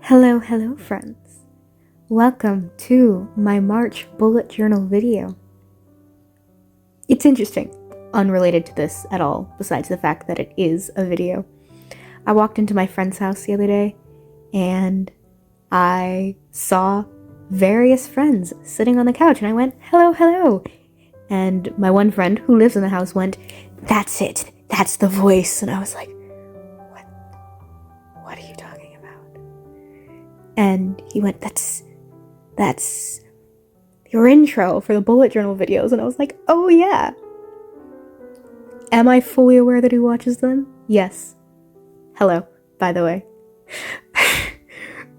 Hello, friends. Welcome to my March bullet journal video. It's interesting, unrelated to this at all, besides the fact that it is a video. I walked into my friend's house the other day, and I saw various friends sitting on the couch, and I went, hello. And my one friend who lives in the house went, that's it, that's the voice. And I was like, what are you talking about? And he went, that's your intro for the bullet journal videos. And I was like, oh yeah. Am I fully aware that he watches them? Yes. Hello, by the way.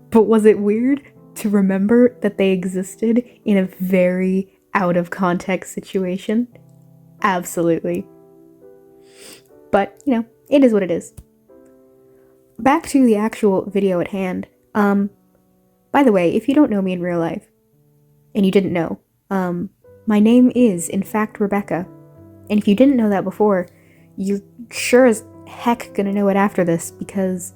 But was it weird to remember that they existed in a very out of context situation? Absolutely. But, it is what it is. Back to the actual video at hand. By the way, if you don't know me in real life, and you didn't know, my name is, in fact, Rebecca. And if you didn't know that before, you're sure as heck gonna know it after this, because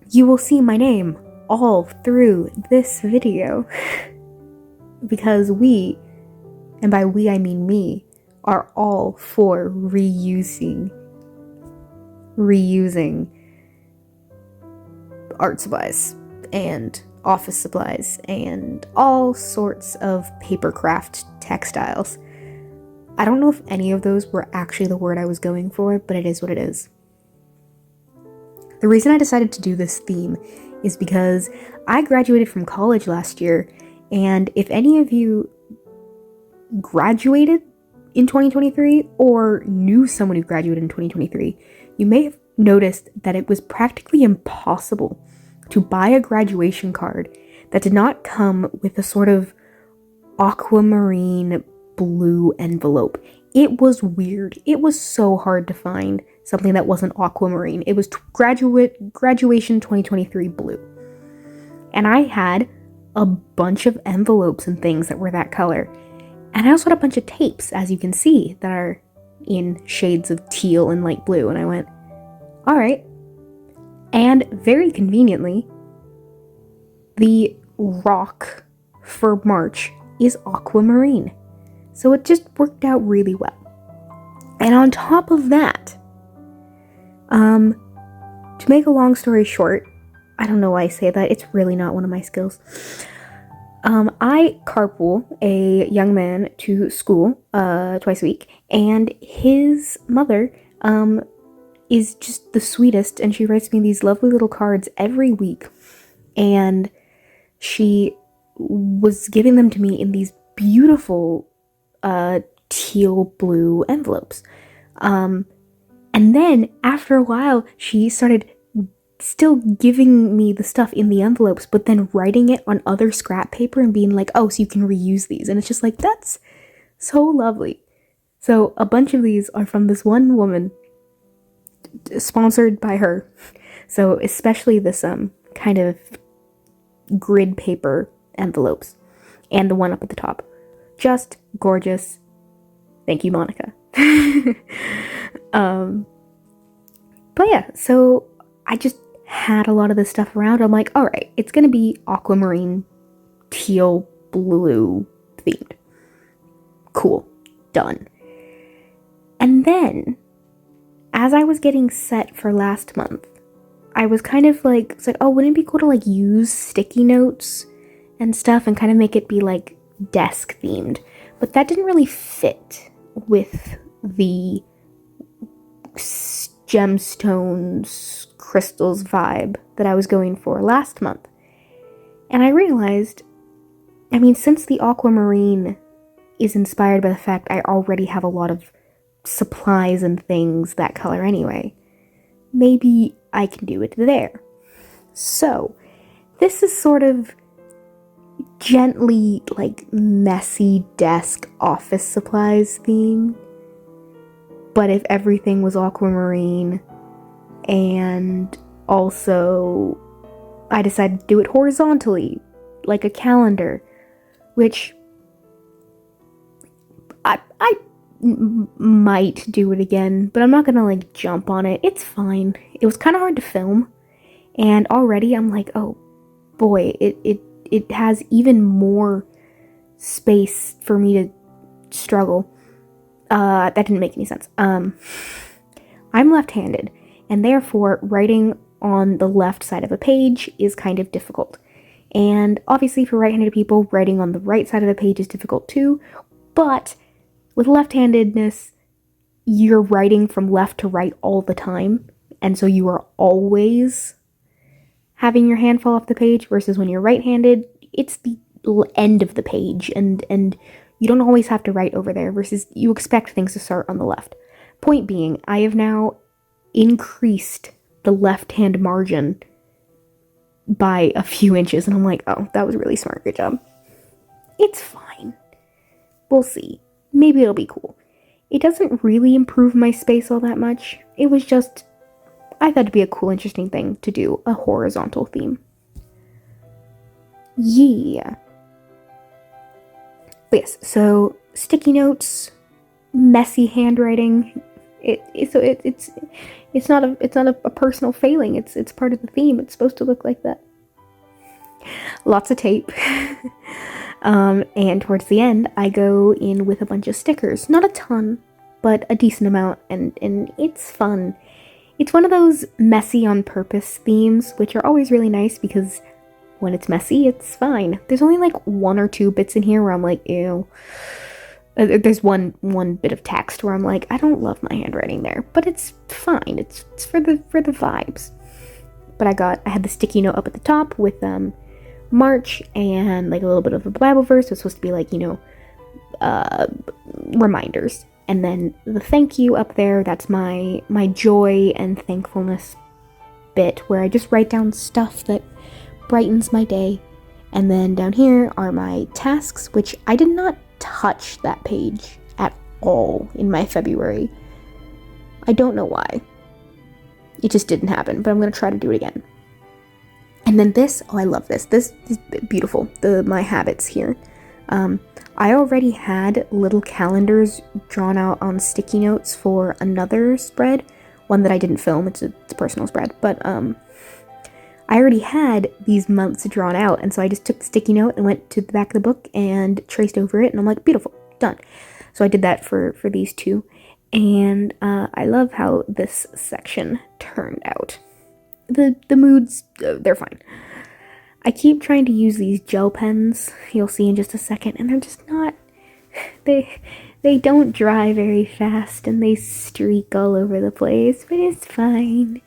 you will see my name all through this video. Because we, and by we I mean me, are all for reusing art supplies and office supplies and all sorts of papercraft textiles. I don't know if any of those were actually the word I was going for, but it is what it is. The reason I decided to do this theme is because I graduated from college last year, and if any of you graduated in 2023 or knew someone who graduated in 2023, you may have noticed that it was practically impossible to buy a graduation card that did not come with a sort of aquamarine blue envelope. It was weird. It was so hard to find something that wasn't aquamarine. It was graduation 2023 blue. And I had a bunch of envelopes and things that were that color. And I also had a bunch of tapes, as you can see, that are in shades of teal and light blue. And I went, all right. And very conveniently, the rock for March is aquamarine. So it just worked out really well. And on top of that, to make a long story short, I don't know why I say that, it's really not one of my skills. I carpool a young man to school twice a week, and his mother is just the sweetest, and she writes me these lovely little cards every week, and she was giving them to me in these beautiful teal blue envelopes. And then after a while, she started still giving me the stuff in the envelopes, but then writing it on other scrap paper and being like, oh, so you can reuse these. And it's just like, that's so lovely. So a bunch of these are from this one woman, sponsored by her. So especially this kind of grid paper envelopes and the one up at the top. Just gorgeous. Thank you, Monica. But yeah, so I just had a lot of this stuff around. I'm like, all right, it's gonna be aquamarine teal blue themed. Cool. Done. And then, as I was getting set for last month, I was kind of like, it's like, oh, wouldn't it be cool to like use sticky notes and stuff and kind of make it be like desk themed? But that didn't really fit with the gemstones, crystals vibe that I was going for last month. And I realized, since the aquamarine is inspired by the fact I already have a lot of supplies and things that color anyway, maybe I can do it there. So, this is sort of gently like messy desk office supplies theme. But if everything was aquamarine, and also I decided to do it horizontally, like a calendar, which I might do it again, but I'm not gonna like jump on it. It's fine. It was kind of hard to film, And already I'm like, oh boy, it has even more space for me to struggle. That didn't make any sense. I'm left-handed, and therefore writing on the left side of a page is kind of difficult. And obviously for right-handed people, writing on the right side of the page is difficult too, but with left-handedness, you're writing from left to right all the time, and so you are always having your hand fall off the page, versus when you're right-handed, it's the end of the page, and you don't always have to write over there, versus you expect things to start on the left. Point being, I have now increased the left-hand margin by a few inches, and I'm like, oh, that was really smart, good job. It's fine. We'll see. Maybe it'll be cool. It doesn't really improve my space all that much. It was just, I thought it'd be a cool, interesting thing to do, a horizontal theme. Yeah. But yes, so sticky notes, messy handwriting. It's not a personal failing. It's part of the theme. It's supposed to look like that. Lots of tape. And towards the end, I go in with a bunch of stickers. Not a ton, but a decent amount, and it's fun. It's one of those messy on purpose themes, which are always really nice because when it's messy, it's fine. There's only like 1 or 2 bits in here where I'm like, ew. There's one bit of text where I'm like, I don't love my handwriting there, but it's fine. It's for the vibes. But I had the sticky note up at the top with March and like a little bit of a Bible verse. It's supposed to be like, reminders. And then the thank you up there, that's my joy and thankfulness bit, where I just write down stuff that brightens my day. And then down here are my tasks, which I did not touch that page at all in my February. I don't know why. It just didn't happen, but I'm going to try to do it again. And then this, oh, I love this. This is beautiful. My habits here. I already had little calendars drawn out on sticky notes for another spread, one that I didn't film. It's a personal spread, but I already had these months drawn out, and so I just took the sticky note and went to the back of the book and traced over it, and I'm like, beautiful, done. So I did that for these two, and I love how this section turned out. The moods, they're fine. I keep trying to use these gel pens, you'll see in just a second, and they're just not, they don't dry very fast, and they streak all over the place, but it's fine.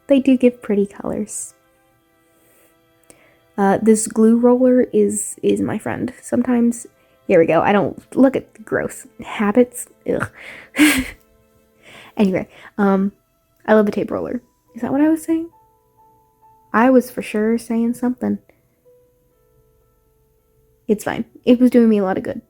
They do give pretty colors. This glue roller is my friend. Sometimes, here we go, I don't, look at the gross habits, ugh. Anyway, I love a tape roller. Is that what I was saying? I was for sure saying something. It's fine. It was doing me a lot of good.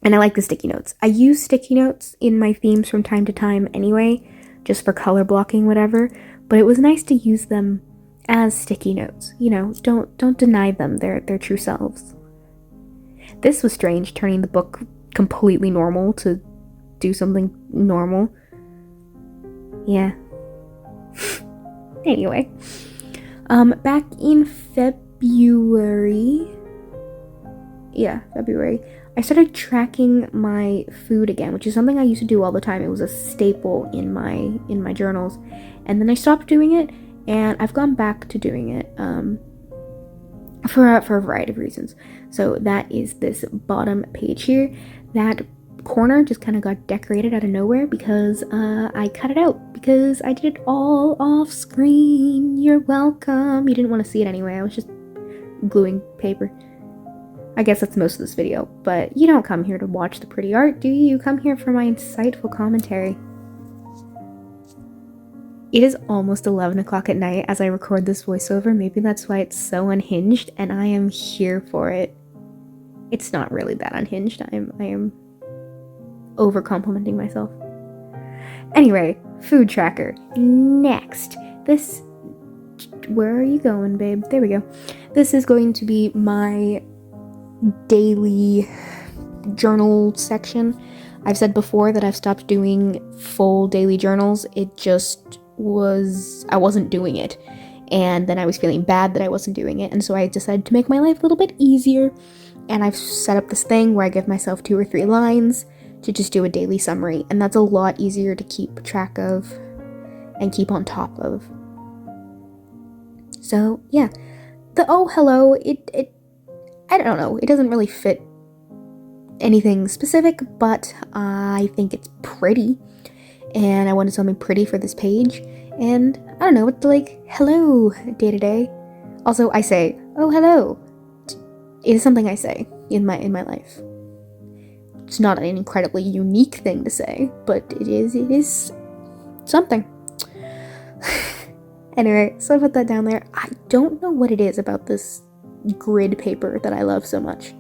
And I like the sticky notes. I use sticky notes in my themes from time to time anyway, just for color blocking, whatever. But it was nice to use them as sticky notes. Don't deny them their true selves. This was strange, turning the book completely normal to do something normal. Yeah. Anyway, back in February, I started tracking my food again, which is something I used to do all the time. It was a staple in my journals, and then I stopped doing it, and I've gone back to doing it for a variety of reasons. So that is this bottom page here. That corner just kind of got decorated out of nowhere because I cut it out because I did it all off screen. You're welcome. You didn't want to see it anyway. I was just gluing paper. I guess that's most of this video, but you don't come here to watch the pretty art, do you? You come here for my insightful commentary. It is almost 11 o'clock at night as I record this voiceover. Maybe that's why it's so unhinged, and I am here for it. It's not really that unhinged. I am over complimenting myself. Anyway, food tracker. Next, where are you going, babe? There we go. This is going to be my daily journal section. I've said before that I've stopped doing full daily journals. It just I wasn't doing it. And then I was feeling bad that I wasn't doing it. And so I decided to make my life a little bit easier. And I've set up this thing where I give myself 2 or 3 lines to just do a daily summary. And that's a lot easier to keep track of and keep on top of. So, yeah. The oh, hello, it I don't know. It doesn't really fit anything specific, but I think it's pretty. And I wanted something pretty for this page. And I don't know, it's like, hello, day to day. Also, I say, oh, hello. It is something I say in my life. It's not an incredibly unique thing to say, but it is something. Anyway, so I put that down there. I don't know what it is about this grid paper that I love so much,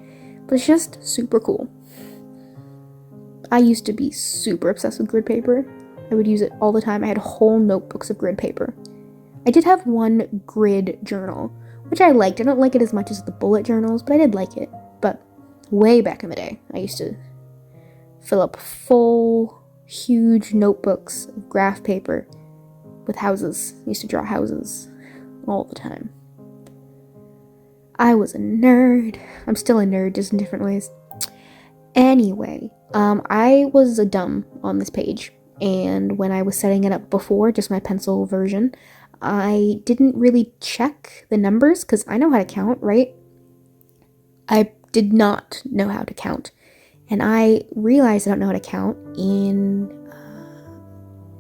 but it's just super cool. I used to be super obsessed with grid paper. I would use it all the time. I had whole notebooks of grid paper. I did have one grid journal, which I liked. I don't like it as much as the bullet journals, but I did like it. But way back in the day, I used to fill up full, huge notebooks of graph paper with houses. I used to draw houses all the time. I was a nerd. I'm still a nerd, just in different ways. Anyway, I was a dumb on this page. And when I was setting it up before, just my pencil version, I didn't really check the numbers because I know how to count, right? I did not know how to count. And I realized I don't know how to count in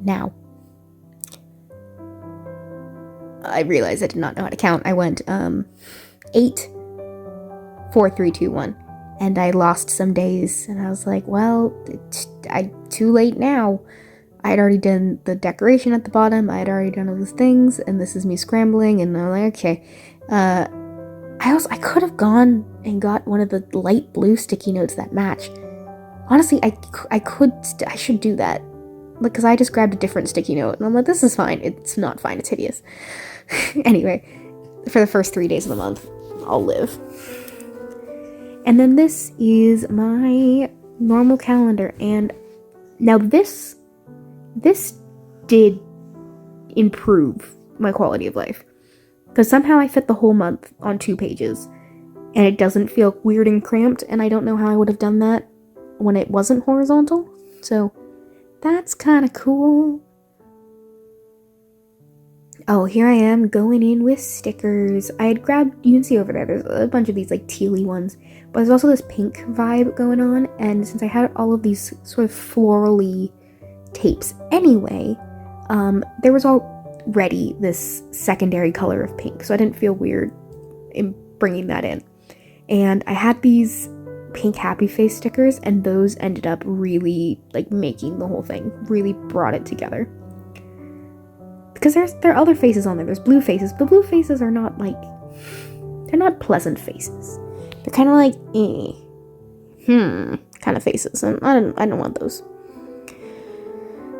now. I realized I did not know how to count. I went 8, 4, 3, 2, 1. And I lost some days. And I was like, well, too late now. I had already done the decoration at the bottom. I had already done all those things. And this is me scrambling. And I'm like, okay. I could have gone and got one of the light blue sticky notes that match. Honestly, I should do that. Because I just grabbed a different sticky note. And I'm like, this is fine. It's not fine. It's hideous. Anyway, for the first 3 days of the month, I'll live. And then this is my normal calendar. And now this did improve my quality of life. Because somehow I fit the whole month on 2 pages. And it doesn't feel weird and cramped. And I don't know how I would have done that when it wasn't horizontal. So that's kind of cool. Oh, here I am going in with stickers. I had grabbed, you can see over there, there's a bunch of these like tealy ones, but there's also this pink vibe going on, and since I had all of these sort of florally tapes anyway, there was already this secondary color of pink, so I didn't feel weird in bringing that in. And I had these pink happy face stickers, and those ended up really like making the whole thing, really brought it together. Because there are other faces on there. There's blue faces, but blue faces are not like, they're not pleasant faces. They're kind of like, kind of faces, and I don't want those.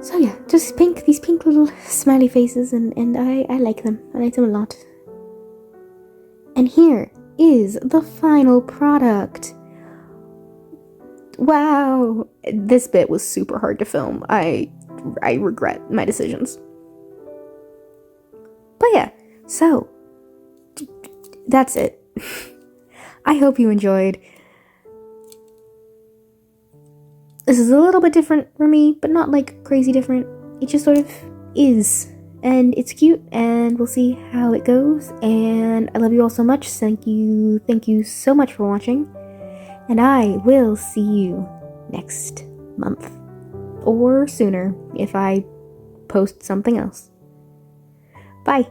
So yeah, just these pink little smiley faces, and I like them. I like them a lot. And here is the final product. Wow, this bit was super hard to film. I regret my decisions. But yeah, so that's it. I hope you enjoyed. This is a little bit different for me, but not like crazy different. It just sort of is. And it's cute, and we'll see how it goes. And I love you all so much. Thank you so much for watching. And I will see you next month. Or sooner, if I post something else. Bye.